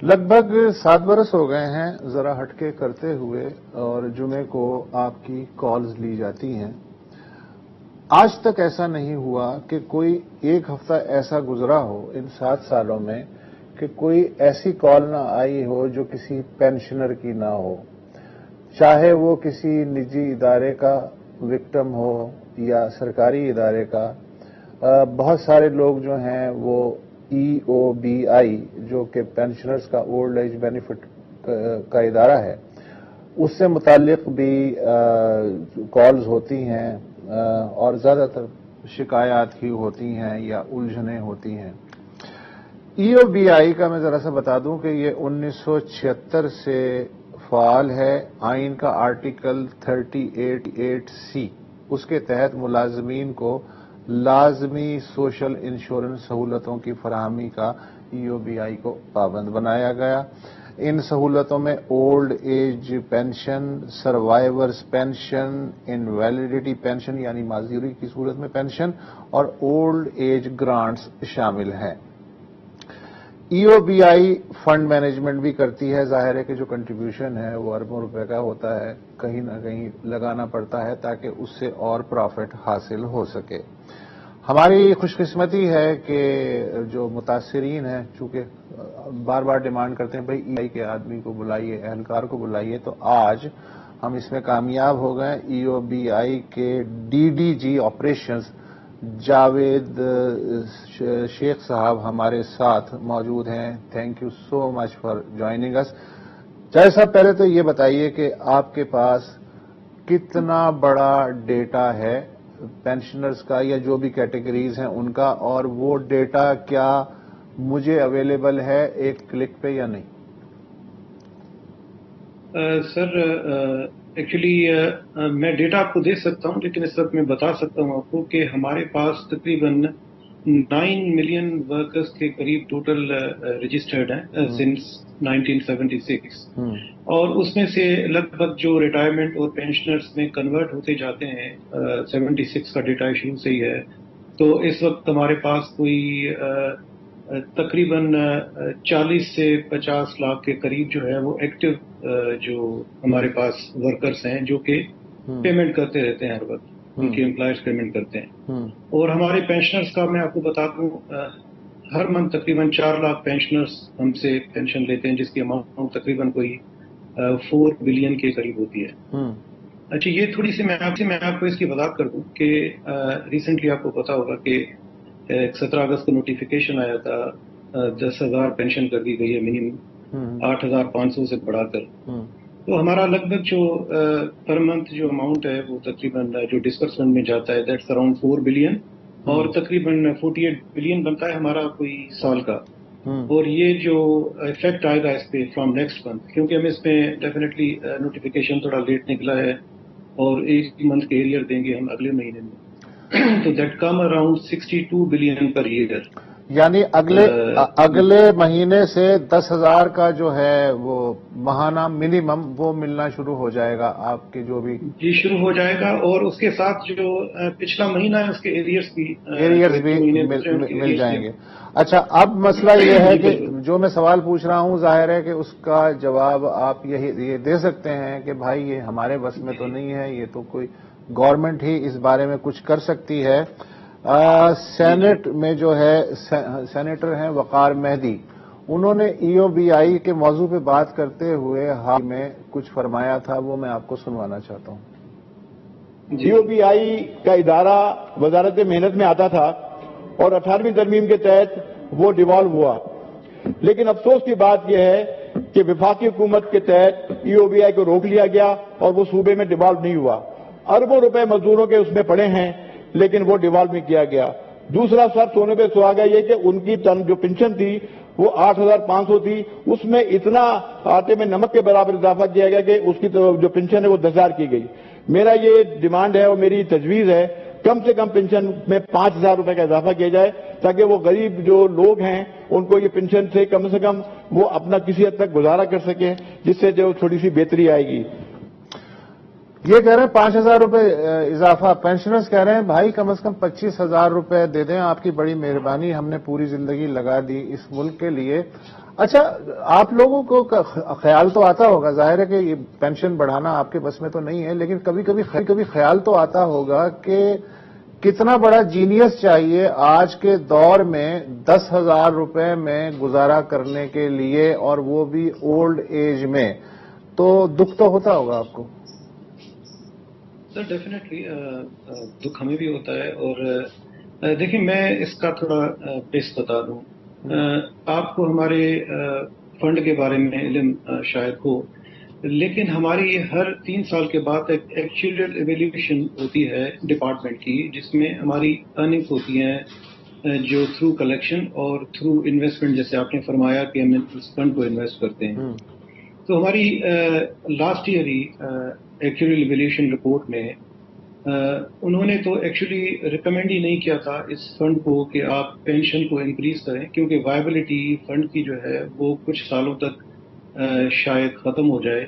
لگ بھگ 7 برس ہو گئے ہیں ذرا ہٹ کے کرتے ہوئے، اور جمعے کو آپ کی کالز لی جاتی ہیں۔ آج تک ایسا نہیں ہوا کہ کوئی ایک ہفتہ ایسا گزرا ہو ان 7 سالوں میں کہ کوئی ایسی کال نہ آئی ہو جو کسی پینشنر کی نہ ہو، چاہے وہ کسی نجی ادارے کا وکٹم ہو یا سرکاری ادارے کا۔ بہت سارے لوگ جو ہیں وہ EOBI جو کہ پینشنرز کا اولڈ ایج بینیفٹ کا ادارہ ہے، اس سے متعلق بھی کالز ہوتی ہیں، اور زیادہ تر شکایات ہی ہوتی ہیں یا الجھنیں ہوتی ہیں۔ EOBI کا میں ذرا سا بتا دوں کہ یہ 1976 سے فعال ہے۔ آئین کا آرٹیکل 38(8)C اس کے تحت ملازمین کو لازمی سوشل انشورنس سہولتوں کی فراہمی کا EOBI کو پابند بنایا گیا۔ ان سہولتوں میں old age pension, survivors pension, invalidity pension یعنی معذوری کی صورت میں پینشن، اور اولڈ ایج گرانٹس شامل ہیں۔ EOBI فنڈ مینجمنٹ بھی کرتی ہے۔ ظاہر ہے کہ جو کنٹریبیوشن ہے وہ اربوں روپے کا ہوتا ہے، کہیں نہ کہیں لگانا پڑتا ہے تاکہ اس سے اور پروفٹ حاصل ہو سکے۔ ہماری خوش قسمتی ہے کہ جو متاثرین ہیں، چونکہ بار بار ڈیمانڈ کرتے ہیں بھائی EOBI کے آدمی کو بلائیے، اہلکار کو بلائیے، تو آج ہم اس میں کامیاب ہو گئے۔ EOBI کے DDG آپریشنز جاوید شیخ صاحب ہمارے ساتھ موجود ہیں۔ Thank you so much for joining اس۔ جاوید صاحب، پہلے تو یہ بتائیے کہ آپ کے پاس کتنا بڑا ڈیٹا ہے پینشنرز کا یا جو بھی کیٹیگریز ہیں ان کا، اور وہ ڈیٹا کیا مجھے اویلیبل ہے ایک کلک پہ یا نہیں؟ سر ایکچولی میں ڈیٹا آپ کو دے سکتا ہوں، لیکن اس وقت میں بتا سکتا ہوں آپ کو کہ ہمارے پاس تقریباً 9 ملین ورکرز کے قریب ٹوٹل رجسٹرڈ ہیں سنس 1976، اور اس میں سے لگ بھگ جو ریٹائرمنٹ اور پینشنرز میں کنورٹ ہوتے جاتے ہیں 76 کا ڈیٹا شروع سے ہی ہے، تو اس وقت ہمارے پاس کوئی تقریباً 40 سے 50 لاکھ کے قریب جو ہے وہ ایکٹیو جو ہمارے پاس ورکرز ہیں جو کہ پیمنٹ کرتے رہتے ہیں ہر وقت، ان کے امپلائرز پیمنٹ کرتے ہیں۔ اور ہمارے پینشنرز کا میں آپ کو بتا دوں ہر منتھ تقریباً 4 لاکھ پینشنرز ہم سے پینشن لیتے ہیں، جس کی اماؤنٹ تقریباً کوئی 4 بلین کے قریب ہوتی ہے۔ اچھا، یہ تھوڑی سی میں آپ کو اس کی وضاحت کر دوں کہ ریسنٹلی آپ کو پتا ہوگا کہ 17 اگست کو نوٹیفیکیشن آیا تھا، 10,000 پینشن کر دی گئی ہے منیمم 8,500 سے بڑھا کر۔ تو ہمارا لگ بھگ جو پر منتھ جو اماؤنٹ ہے وہ تقریباً جو ڈسبرسمنٹ میں جاتا ہے دیٹس اراؤنڈ 4 بلین، اور تقریباً 48 بلین بنتا ہے ہمارا کوئی سال کا۔ اور یہ جو افیکٹ آئے گا اس پہ فرام نیکسٹ منتھ، کیونکہ ہم اس میں ڈیفینیٹلی نوٹیفیکیشن تھوڑا لیٹ نکلا ہے اور 1 منتھ کے ایریئر دیں گے ہم اگلے مہینے میں، تو that come around 62 billion per year, یعنی اگلے مہینے سے 10,000 کا جو ہے وہ ماہانہ منیمم وہ ملنا شروع ہو جائے گا آپ کے جو بھی جی شروع ہو جائے گا، اور اس کے ساتھ جو پچھلا مہینہ ہے اس کے ایریئرز بھی مل جائیں گے۔ اچھا، اب مسئلہ یہ ہے کہ جو میں سوال پوچھ رہا ہوں ظاہر ہے کہ اس کا جواب آپ یہ دے سکتے ہیں کہ بھائی یہ ہمارے بس میں تو نہیں ہے، یہ تو کوئی گورنمنٹ ہی اس بارے میں کچھ کر سکتی ہے۔ سینٹ میں جو ہے سینیٹر ہیں وقار مہدی، انہوں نے EOBI کے موضوع پہ بات کرتے ہوئے حال میں کچھ فرمایا تھا، وہ میں آپ کو سنوانا چاہتا ہوں۔ EOBI کا ادارہ وزارت محنت میں آتا تھا اور 18ویں ترمیم کے تحت وہ ڈیوالو ہوا، لیکن افسوس کی بات یہ ہے کہ وفاقی حکومت کے تحت EOBI کو روک لیا گیا اور وہ صوبے میں ڈیوالو نہیں ہوا۔ اربوں روپے مزدوروں کے اس میں پڑے ہیں لیکن وہ ڈیوالو نہیں کیا گیا۔ دوسرا سر سونے پہ سہاگا یہ کہ ان کی جو پنشن تھی وہ 8,500 تھی، اس میں اتنا آٹے میں نمک کے برابر اضافہ کیا گیا کہ اس کی جو پنشن ہے وہ 10,000 کی گئی۔ میرا یہ ڈیمانڈ ہے اور میری تجویز ہے کم سے کم پنشن میں 5,000 روپے کا اضافہ کیا جائے تاکہ وہ غریب جو لوگ ہیں ان کو یہ پنشن سے کم وہ اپنا کسی حد تک گزارا کر سکیں، جس سے جو تھوڑی سی بہتری آئے گی۔ یہ کہہ رہے ہیں 5,000 روپے اضافہ، پینشنرز کہہ رہے ہیں بھائی کم از کم 25,000 روپے دے دیں، آپ کی بڑی مہربانی، ہم نے پوری زندگی لگا دی اس ملک کے لیے. اچھا آپ لوگوں کو خیال تو آتا ہوگا، ظاہر ہے کہ یہ پینشن بڑھانا آپ کے بس میں تو نہیں ہے، لیکن کبھی کبھی خیال تو آتا ہوگا کہ کتنا بڑا جینیس چاہیے آج کے دور میں 10,000 روپے میں گزارا کرنے کے لیے، اور وہ بھی اولڈ ایج میں. تو دکھ تو ہوتا ہوگا آپ کو. سر ڈیفینیٹلی دکھ ہمیں بھی ہوتا ہے. اور دیکھیں میں اس کا تھوڑا بیس بتا دوں. آپ کو ہمارے فنڈ کے بارے میں علم شاید ہو، لیکن ہماری ہر 3 سال کے بعد ایک ایکچوئل ایویلیویشن ہوتی ہے ڈپارٹمنٹ کی، جس میں ہماری ارننگس ہوتی ہیں جو تھرو کلیکشن اور تھرو انویسٹمنٹ، جیسے آپ نے فرمایا کہ ہم اس فنڈ کو انویسٹ کرتے ہیں. تو ہماری لاسٹ ایئر ہی ایکچوئل ایویلیوشن رپورٹ میں انہوں نے تو ایکچولی ریکمینڈ ہی نہیں کیا تھا اس فنڈ کو کہ آپ پینشن کو انکریز کریں، کیونکہ وائبلٹی فنڈ کی جو ہے وہ کچھ سالوں تک شاید ختم ہو جائے.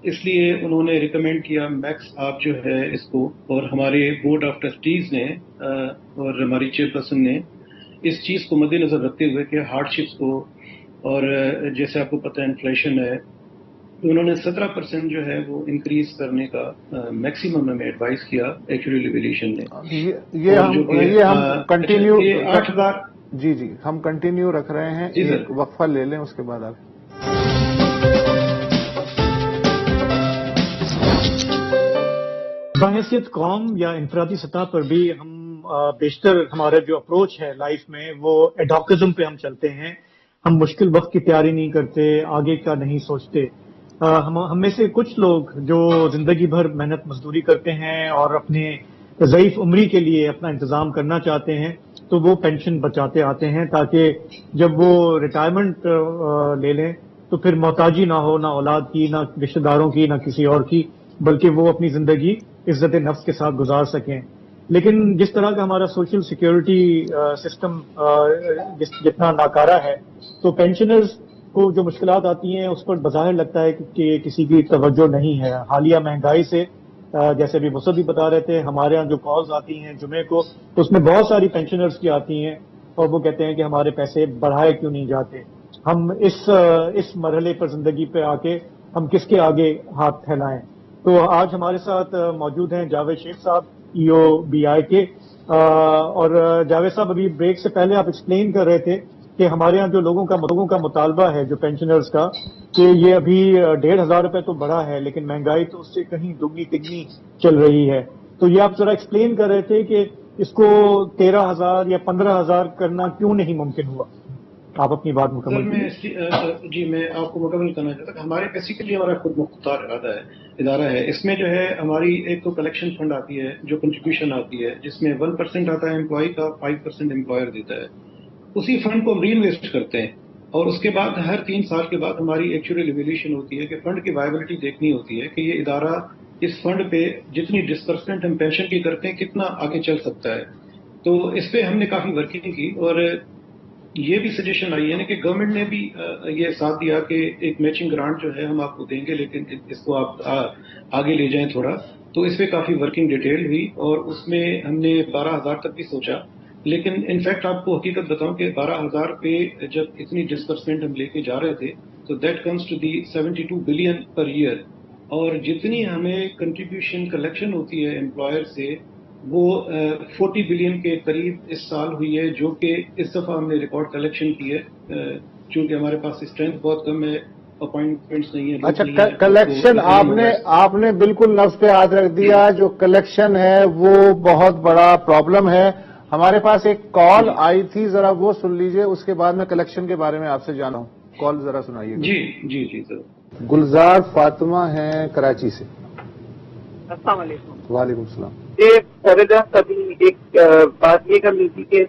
اس لیے انہوں نے ریکمینڈ کیا میکس آپ جو ہے اس کو، اور ہمارے بورڈ آف ٹرسٹیز نے اور ہماری چیئرپرسن نے اس چیز کو مد نظر رکھتے ہوئے کہ ہارڈ شپس کو، اور جیسے آپ کو پتہ ہے انفلیشن ہے، تو انہوں نے 17% جو ہے وہ انکریز کرنے کا میکسیمم ہمیں ایڈوائز کیا ایکچوئل ایویلیوشن نے. یہ ہم کنٹینیو 8,000. جی ہم کنٹینیو رکھ رہے ہیں، ایک وقفہ لے لیں اس کے بعد آپ. بحیثیت قوم یا انفرادی سطح پر بھی ہم بیشتر ہمارا جو اپروچ ہے لائف میں وہ ایڈاکزم پہ ہم چلتے ہیں. ہم مشکل وقت کی تیاری نہیں کرتے، آگے کا نہیں سوچتے. ہم میں سے کچھ لوگ جو زندگی بھر محنت مزدوری کرتے ہیں اور اپنے ضعیف عمری کے لیے اپنا انتظام کرنا چاہتے ہیں، تو وہ پینشن بچاتے آتے ہیں تاکہ جب وہ ریٹائرمنٹ لے لیں تو پھر محتاجی نہ ہو، نہ اولاد کی، نہ رشتہ داروں کی، نہ کسی اور کی، بلکہ وہ اپنی زندگی عزت نفس کے ساتھ گزار سکیں. لیکن جس طرح کا ہمارا سوشل سیکیورٹی سسٹم جتنا ناکارہ ہے، تو پینشنرز کو جو مشکلات آتی ہیں اس پر بظاہر لگتا ہے کہ کسی کی توجہ نہیں ہے. حالیہ مہنگائی سے، جیسے ابھی مصعب بھی بتا رہے تھے، ہمارے یہاں جو کالز آتی ہیں جمعے کو، تو اس میں بہت ساری پینشنرز کی آتی ہیں اور وہ کہتے ہیں کہ ہمارے پیسے بڑھائے کیوں نہیں جاتے. ہم اس مرحلے پر زندگی پہ آ کے ہم کس کے آگے ہاتھ پھیلائیں. تو آج ہمارے ساتھ موجود ہیں جاوید شیخ صاحب، EOBI کے. اور جاوید صاحب ابھی بریک سے پہلے آپ ایکسپلین کر رہے تھے کہ ہمارے ہاں جو لوگوں کا مطالبہ ہے جو پینشنرز کا، کہ یہ ابھی 1,500 روپے تو بڑھا ہے، لیکن مہنگائی تو اس سے کہیں دگنی تگنی چل رہی ہے. تو یہ آپ ذرا ایکسپلین کر رہے تھے کہ اس کو 13,000 یا 15,000 کرنا کیوں نہیں ممکن ہوا. آپ اپنی بات مکمل جی میں آپ کو مکمل کرنا چاہتا ہوں. ہمارے بیسیکلی ہمارا خود مختار ادارہ ہے. اس میں جو ہے ہماری ایک تو کلیکشن فنڈ آتی ہے جو کنٹریبیوشن آتی ہے، جس میں 1% آتا ہے امپلائی کا، 5% امپلائر دیتا ہے. اسی فنڈ کو ہم ری انویسٹ کرتے ہیں، اور اس کے بعد ہر 3 سال کے بعد ہماری ایکچوئل ایویلیوشن ہوتی ہے کہ فنڈ کی وائبلٹی دیکھنی ہوتی ہے کہ یہ ادارہ اس فنڈ پہ جتنی ڈسبرسمنٹ ہم پینشن کی کرتے ہیں کتنا آگے چل سکتا ہے. تو اس پہ ہم نے کافی ورکنگ کی، اور یہ بھی سجیشن آئی ہے نا کہ گورنمنٹ نے بھی یہ ساتھ دیا کہ ایک میچنگ گرانٹ جو ہے ہم آپ کو دیں گے، لیکن اس کو آپ آگے لے جائیں تھوڑا. تو اس پہ کافی ورکنگ ڈیٹیل ہوئی، اور اس میں ہم نے 12,000 تک بھی سوچا. لیکن انفیکٹ آپ کو حقیقت بتاؤں کہ 12,000 پہ جب اتنی ڈسبرسمنٹ ہم لے کے جا رہے تھے تو that comes to the 72 billion per year. اور جتنی ہمیں کنٹریبیوشن کلیکشن ہوتی ہے امپلائر سے وہ 40 بلین کے قریب اس سال ہوئی ہے، جو کہ اس دفعہ ہم نے ریکارڈ کلیکشن کی ہے. چونکہ ہمارے پاس اسٹرینتھ بہت کم ہے، اپوائنٹمنٹس نہیں ہیں. اچھا کلیکشن آپ نے بالکل نفس پہ ہاتھ رکھ دیا. جو کلیکشن ہے وہ بہت بڑا پرابلم ہے. ہمارے پاس ایک کال آئی تھی، ذرا وہ سن لیجئے، اس کے بعد میں کلیکشن کے بارے میں آپ سے جانا ہوں. کال ذرا سنائیے. جی سر. گلزار فاطمہ ہیں کراچی سے. السلام علیکم. وعلیکم السلام. ابھی ایک بات یہ کرنی تھی کہ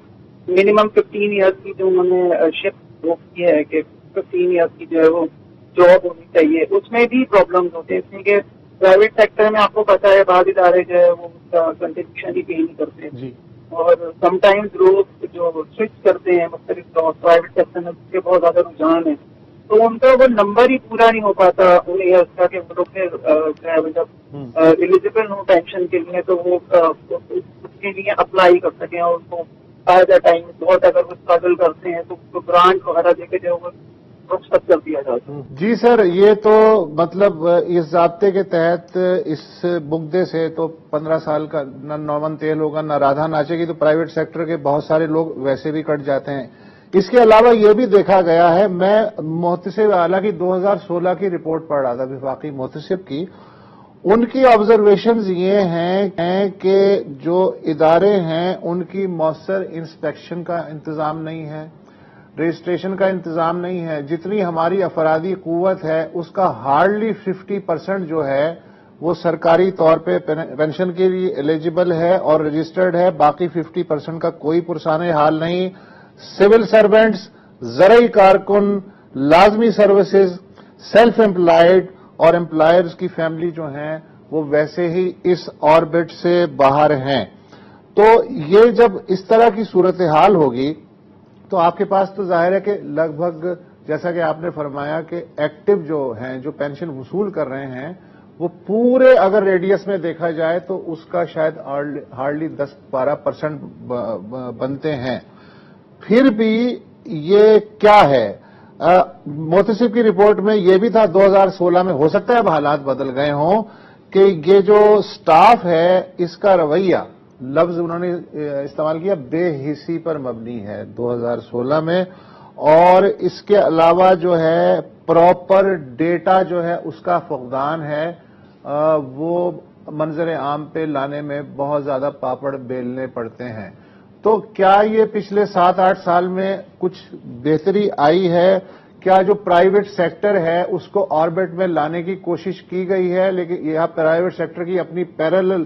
منیمم 15 ایئرس کی جو انہوں نے شفٹ وہ کی ہے کہ 15 ایئرس کی جو ہے وہ جاب ہونی چاہیے. اس میں بھی پرابلمز ہوتے ہیں، اس لیے کہ پرائیویٹ سیکٹر میں آپ کو پتا ہے بعض ادارے جو ہے وہ کنٹریبیوشن ہی پے نہیں کرتے جی. اور سم ٹائمز لوگ جو سوئچ کرتے ہیں مختلف پرائیویٹ سیکٹر میں اس کے بہت زیادہ رجحان ہے، تو ان کا وہ نمبر ہی پورا نہیں ہو پاتا ان ایئرس کا کہ وہ لوگ جب ایلیجیبل ہوں پینشن کے لیے تو وہ اس کے لیے اپلائی کر سکیں اور اس کو فائدہ ٹائم بہت اگر وہ اسٹرگل کرتے ہیں تو گرانٹ وغیرہ دے کے جو ہے رخصت کر دیا جاتا ہے. جی سر، یہ تو مطلب اس ضابطے کے تحت اس بگدے سے تو 15 سال کا نہ نومن تیل ہوگا نہ رادھا ناچے گی، تو پرائیویٹ سیکٹر کے بہت سارے لوگ ویسے بھی کٹ جاتے ہیں. اس کے علاوہ یہ بھی دیکھا گیا ہے، میں محتسب اعلیٰ کی 2016 کی رپورٹ پڑھ رہا تھا، وفاقی محتسب کی. ان کی آبزرویشنز یہ ہیں کہ جو ادارے ہیں ان کی مؤثر انسپیکشن کا انتظام نہیں ہے، رجسٹریشن کا انتظام نہیں ہے. جتنی ہماری افرادی قوت ہے اس کا ہارڈلی 50% جو ہے وہ سرکاری طور پہ پینشن کے لیے ایلیجیبل ہے اور رجسٹرڈ ہے، باقی 50% کا کوئی پرسان حال نہیں. سول سروینٹس، زرعی کارکن، لازمی سروسز، سیلف امپلائڈ اور امپلائرز کی فیملی جو ہیں وہ ویسے ہی اس آربٹ سے باہر ہیں. تو یہ جب اس طرح کی صورتحال ہوگی تو آپ کے پاس تو ظاہر ہے کہ لگ بھگ جیسا کہ آپ نے فرمایا کہ ایکٹیو جو ہیں جو پینشن وصول کر رہے ہیں وہ پورے اگر ریڈیس میں دیکھا جائے تو اس کا شاید ہارڈلی 10-12% بنتے ہیں. پھر بھی یہ کیا ہے؟ محتسب کی رپورٹ میں یہ بھی تھا 2016 میں، ہو سکتا ہے اب حالات بدل گئے ہوں، کہ یہ جو سٹاف ہے اس کا رویہ، لفظ انہوں نے استعمال کیا، بے حسی پر مبنی ہے 2016 میں. اور اس کے علاوہ جو ہے پراپر ڈیٹا جو ہے اس کا فقدان ہے. وہ منظر عام پہ لانے میں بہت زیادہ پاپڑ بیلنے پڑتے ہیں. تو کیا یہ پچھلے 7-8 سال میں کچھ بہتری آئی ہے؟ کیا جو پرائیویٹ سیکٹر ہے اس کو آربٹ میں لانے کی کوشش کی گئی ہے؟ لیکن یہ پرائیویٹ سیکٹر کی اپنی پیرالل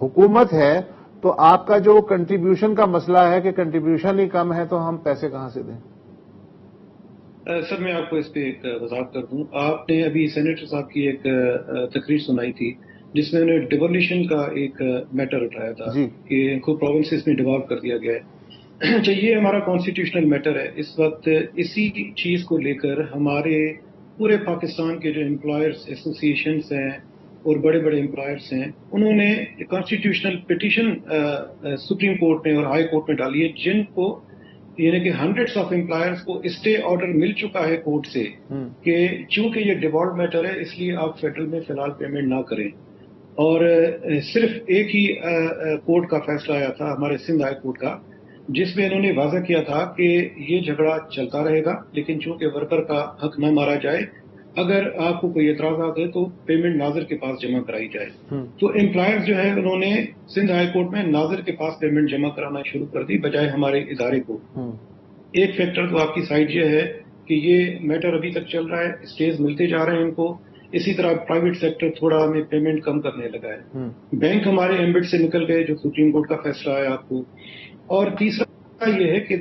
حکومت ہے، تو آپ کا جو کنٹریبیوشن کا مسئلہ ہے کہ کنٹریبیوشن ہی کم ہے تو ہم پیسے کہاں سے دیں؟ سر میں آپ کو اس پہ ایک وضاحت کر دوں. آپ نے ابھی سینیٹر صاحب کی ایک تقریر سنائی تھی جس میں انہوں نے ڈیولیوشن کا ایک میٹر اٹھایا تھا کہ ان کو پروونسز میں ڈیوالو کر دیا گیا ہے. اچھا، یہ ہمارا کانسٹیٹیوشنل میٹر ہے. اس وقت اسی چیز کو لے کر ہمارے پورے پاکستان کے جو امپلائرز ایسوسیشنز ہیں اور بڑے بڑے امپلائرز ہیں انہوں نے کانسٹیٹیوشنل پٹیشن سپریم کورٹ میں اور ہائی کورٹ میں ڈالی ہے، جن کو یعنی کہ ہنڈریڈس آف امپلائرز کو اسٹے آرڈر مل چکا ہے کورٹ سے کہ چونکہ یہ ڈیوالوڈ میٹر ہے اس لیے آپ فیڈرل میں فی الحال پیمنٹ نہ کریں. اور صرف ایک ہی کورٹ کا فیصلہ آیا تھا، ہمارے سندھ ہائی کورٹ کا، جس میں انہوں نے واضح کیا تھا کہ یہ جھگڑا چلتا رہے گا لیکن چونکہ ورکر کا حق نہ مارا جائے، اگر آپ کو کوئی اعتراضات ہے تو پیمنٹ ناظر کے پاس جمع کرائی جائے. تو امپلائر جو ہے انہوں نے سندھ ہائی کورٹ میں ناظر کے پاس پیمنٹ جمع کرانا شروع کر دی بجائے ہمارے ادارے کو. ایک فیکٹر تو آپ کی سائڈ یہ ہے کہ یہ میٹر ابھی تک چل رہا ہے، اسٹیز ملتے جا رہے ہیں ان کو. اسی طرح پرائیویٹ سیکٹر تھوڑا ہمیں پیمنٹ کم کرنے لگا ہے. بینک ہمارے ایمبٹ سے نکل گئے جو سپریم کورٹ کا فیصلہ آیا آپ کو. اور تیسرا یہ ہے کہ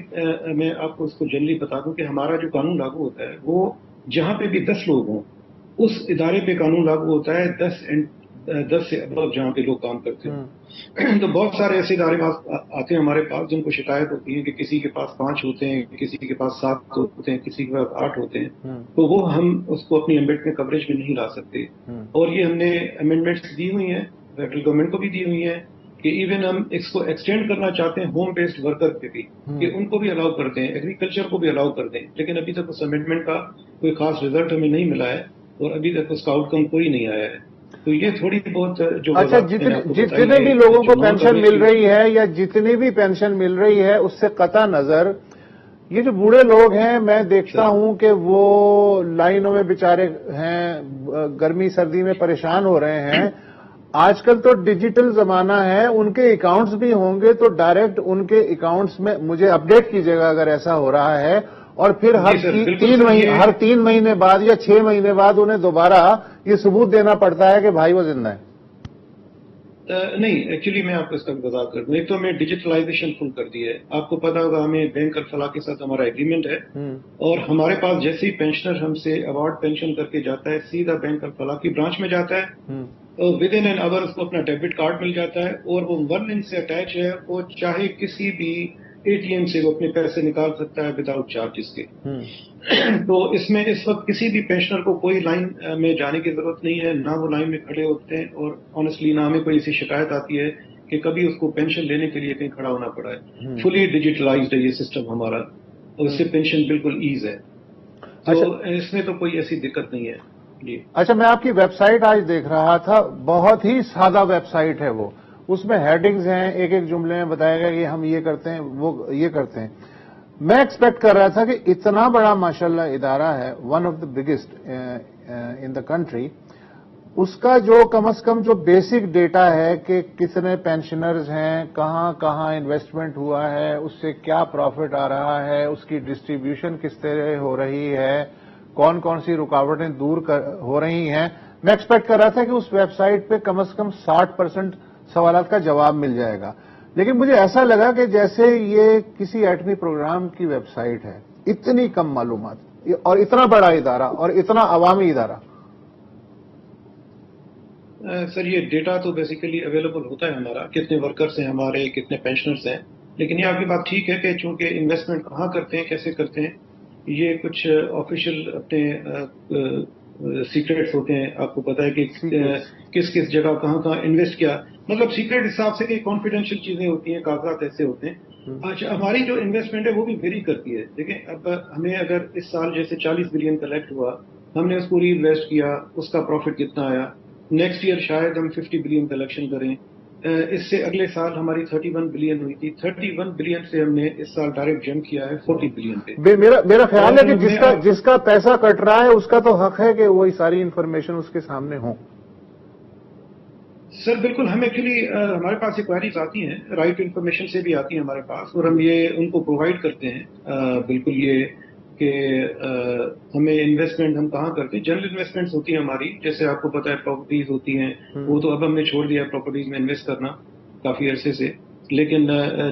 میں آپ کو اس کو جنرلی بتا دوں کہ ہمارا جو قانون لاگو ہوتا ہے وہ جہاں پہ بھی 10 لوگ ہوں اس ادارے پہ قانون لاگو ہوتا ہے 10 سے ابو جہاں پہ لوگ کام کرتے ہیں. تو بہت سارے ایسے ادارے آتے ہیں ہمارے پاس جن کو شکایت ہوتی ہے کہ کسی کے پاس 5 ہوتے ہیں، کسی کے پاس 7 ہوتے ہیں، کسی کے پاس 8 ہوتے ہیں. تو وہ ہم اس کو اپنی ایمبٹ میں کوریج میں نہیں لا سکتے. اور یہ ہم نے امینڈمنٹس دی ہوئی ہیں فیڈرل گورنمنٹ کو بھی دی ہوئی ہیں کہ ایون ہم اس کو ایکسٹینڈ کرنا چاہتے ہیں ہوم بیسڈ ورکر پہ بھی کہ ان کو بھی الاؤ کر دیں، ایگریکلچر کو بھی الاؤ کر دیں. لیکن ابھی تک اس امینڈمنٹ کا کوئی خاص رزلٹ ہمیں نہیں ملا ہے اور ابھی تک اس کا آؤٹ کم کوئی نہیں آیا ہے. تو یہ تھوڑی بہت جو اچھا، جتنے بھی لوگوں کو پینشن مل رہی ہے یا جتنی بھی پینشن مل رہی ہے اس سے قطع نظر یہ جو بوڑھے لوگ ہیں میں دیکھتا ہوں کہ وہ لائنوں میں بیچارے ہیں، گرمی سردی میں پریشان ہو رہے ہیں. آج کل تو ڈیجیٹل زمانہ ہے، ان کے اکاؤنٹس بھی ہوں گے تو ڈائریکٹ ان کے اکاؤنٹس میں مجھے اپڈیٹ کیجیے گا اگر ایسا ہو رہا ہے. اور پھر ہر 3 مہینے بعد یا 6 مہینے بعد انہیں دوبارہ یہ ثبوت دینا پڑتا ہے کہ بھائی وہ زندہ ہے. نہیں، ایکچولی میں آپ کو اس کا وضاحت کر دوں. ایک تو ہمیں ڈیجیٹلائزیشن فل کر دی ہے. آپ کو پتا ہوگا ہمیں بینک الفلاح کے ساتھ ہمارا ایگریمنٹ ہے اور ہمارے پاس جیسے ہی پینشنر ہم سے ایوارڈ پینشن کر کے جاتا ہے سیدھا بینک الفلاح کی برانچ میں جاتا ہے. ود ان این آور اس کو اپنا ڈیبٹ کارڈ مل جاتا ہے اور وہ 1 لنک سے اٹیچ ہے. وہ چاہے کسی بھی ATM سے وہ اپنے پیسے نکال سکتا ہے وداؤٹ چارجز کے. تو اس میں اس وقت کسی بھی پینشنر کو کوئی لائن میں جانے کی ضرورت نہیں ہے، نہ وہ لائن میں کھڑے ہوتے ہیں، اور آنیسٹلی نہ ہمیں کوئی ایسی شکایت آتی ہے کہ کبھی اس کو پینشن لینے کے لیے کہیں کھڑا ہونا پڑا ہے. فلی ڈیجیٹلائزڈ ہے یہ سسٹم ہمارا، اور اس سے پینشن بالکل ایز ہے. تو اس میں تو کوئی ایسی دقت نہیں ہے. جی اچھا، میں آپ کی ویب سائٹ آج دیکھ رہا تھا، بہت ہی سادہ ویب سائٹ ہے وہ، اس میں ہیڈنگز ہیں، ایک ایک جملے میں بتایا گیا کہ ہم یہ کرتے ہیں، وہ یہ کرتے ہیں. میں ایکسپیکٹ کر رہا تھا کہ اتنا بڑا ماشاءاللہ ادارہ ہے، one of the biggest in the country, اس کا جو کم از کم جو بیسک ڈیٹا ہے کہ کتنے پینشنرز ہیں، کہاں کہاں انویسٹمنٹ ہوا ہے، اس سے کیا پروفٹ آ رہا ہے، اس کی ڈسٹریبیوشن کس طرح ہو رہی ہے، کون کون سی رکاوٹیں دور ہو رہی ہیں، میں ایکسپیکٹ کر رہا تھا کہ اس ویب سائٹ پہ کم از کم 60% سوالات کا جواب مل جائے گا. لیکن مجھے ایسا لگا کہ جیسے یہ کسی ایٹمی پروگرام کی ویب سائٹ ہے، اتنی کم معلومات اور اتنا بڑا ادارہ اور اتنا عوامی ادارہ. سر یہ ڈیٹا تو بیسیکلی اویلیبل ہوتا ہے ہمارا، کتنے ورکرز ہیں ہمارے، کتنے پینشنرز ہیں. لیکن یہ آپ کی بات ٹھیک ہے کہ چونکہ انویسٹمنٹ کہاں کرتے ہیں، کیسے کرتے ہیں، یہ کچھ آفیشیل اپنے سیکریٹس ہوتے ہیں. آپ کو پتا ہے کہ کس کس جگہ کہاں کہاں انویسٹ کیا، مطلب سیکریٹ حساب سے کہ کانفیڈینشیل چیزیں ہوتی ہیں، کاغذات ایسے ہوتے ہیں. اچھا، ہماری جو انویسٹمنٹ ہے وہ بھی ویری کرتی ہے. دیکھیں اب ہمیں اگر اس سال جیسے 40 بلین کلیکٹ ہوا، ہم نے اس کو ری انویسٹ کیا، اس کا پروفٹ کتنا آیا. نیکسٹ ایئر شاید ہم 50 بلین کلیکشن کریں. اس سے اگلے سال ہماری 31 بلین ہوئی تھی. 31 بلین سے ہم نے اس سال ڈائریکٹ جمپ کیا ہے 40 بلین پہ. میرا خیال ہے کہ جس کا پیسہ کٹ رہا ہے اس کا تو حق ہے کہ وہی ساری انفارمیشن اس کے سامنے ہو. سر بالکل، ہم ایکچولی ہمارے پاس انکوائریز آتی ہیں، رائٹ انفارمیشن سے بھی آتی ہیں ہمارے پاس، اور ہم یہ ان کو پرووائڈ کرتے ہیں. بالکل یہ کہ ہمیں انویسٹمنٹ ہم کہاں کرتے ہیں. جنرل انویسٹمنٹس ہوتی ہیں ہماری، جیسے آپ کو پتا ہے پراپرٹیز ہوتی ہیں، وہ تو اب ہم نے چھوڑ دیا پراپرٹیز میں انویسٹ کرنا کافی عرصے سے. لیکن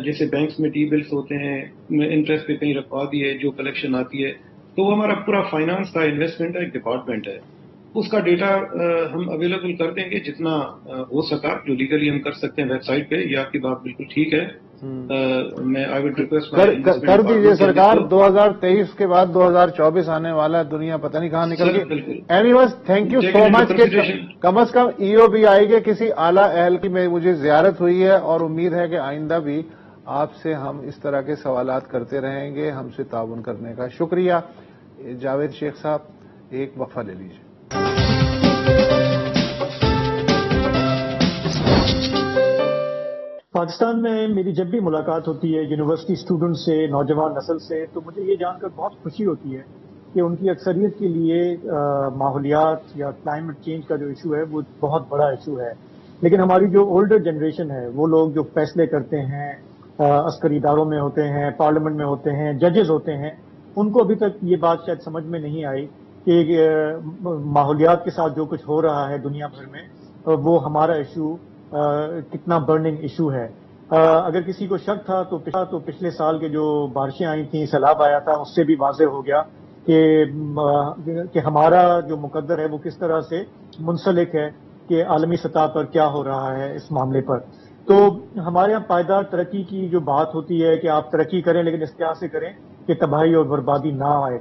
جیسے بینکس میں ٹی بلس ہوتے ہیں، انٹرسٹ پہ کہیں رکھوا دیے، جو کلیکشن آتی ہے، تو وہ ہمارا پورا فائنانس کا انویسٹمنٹ کا ایک ڈپارٹمنٹ ہے. اس کا ڈیٹا ہم اویلیبل کر دیں گے جتنا ہو سکا، جو لیگلی ہم کر سکتے ہیں ویب سائٹ پہ. یہ آپ کی بات بالکل ٹھیک ہے. میں آئی وڈ ریکویسٹ کر دیجیے سرکار. 2023 کے بعد 2024 آنے والا، دنیا پتہ نہیں کہاں نکل گئی. Anyways thank you so much کہ کم از کم EOBI کے کسی اعلیٰ اہل کی مجھے زیارت ہوئی ہے، اور امید ہے کہ آئندہ بھی آپ سے ہم اس طرح کے سوالات کرتے رہیں گے. ہم سے تعاون کرنے کا شکریہ. جاوید شیخ صاحب، ایک وقفہ لے لیجیے. پاکستان میں میری جب بھی ملاقات ہوتی ہے یونیورسٹی اسٹوڈنٹ سے، نوجوان نسل سے، تو مجھے یہ جان کر بہت خوشی ہوتی ہے کہ ان کی اکثریت کے لیے ماحولیات یا کلائمیٹ چینج کا جو ایشو ہے وہ بہت بڑا ایشو ہے. لیکن ہماری جو اولڈر جنریشن ہے، وہ لوگ جو فیصلے کرتے ہیں، عسکری اداروں میں ہوتے ہیں، پارلیمنٹ میں ہوتے ہیں، ججز ہوتے ہیں، ان کو ابھی تک یہ بات شاید سمجھ میں نہیں آئی کہ ماحولیات کے ساتھ جو کچھ ہو رہا ہے دنیا بھر میں، وہ ہمارا ایشو کتنا برننگ ایشو ہے. اگر کسی کو شک تھا تو پچھلے سال کے جو بارشیں آئی تھیں، سیلاب آیا تھا، اس سے بھی واضح ہو گیا کہ ہمارا جو مقدر ہے وہ کس طرح سے منسلک ہے کہ عالمی سطح پر کیا ہو رہا ہے اس معاملے پر. تو ہمارے یہاں پائیدار ترقی کی جو بات ہوتی ہے کہ آپ ترقی کریں لیکن اس طرح سے کریں کہ تباہی اور بربادی نہ آئے.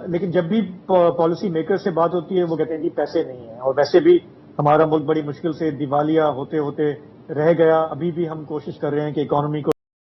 لیکن جب بھی پالیسی میکر سے بات ہوتی ہے وہ کہتے ہیں جی پیسے نہیں ہیں. اور ویسے بھی ہمارا ملک بڑی مشکل سے دیوالیہ ہوتے ہوتے رہ گیا. ابھی بھی ہم کوشش کر رہے ہیں کہ اکانومی کو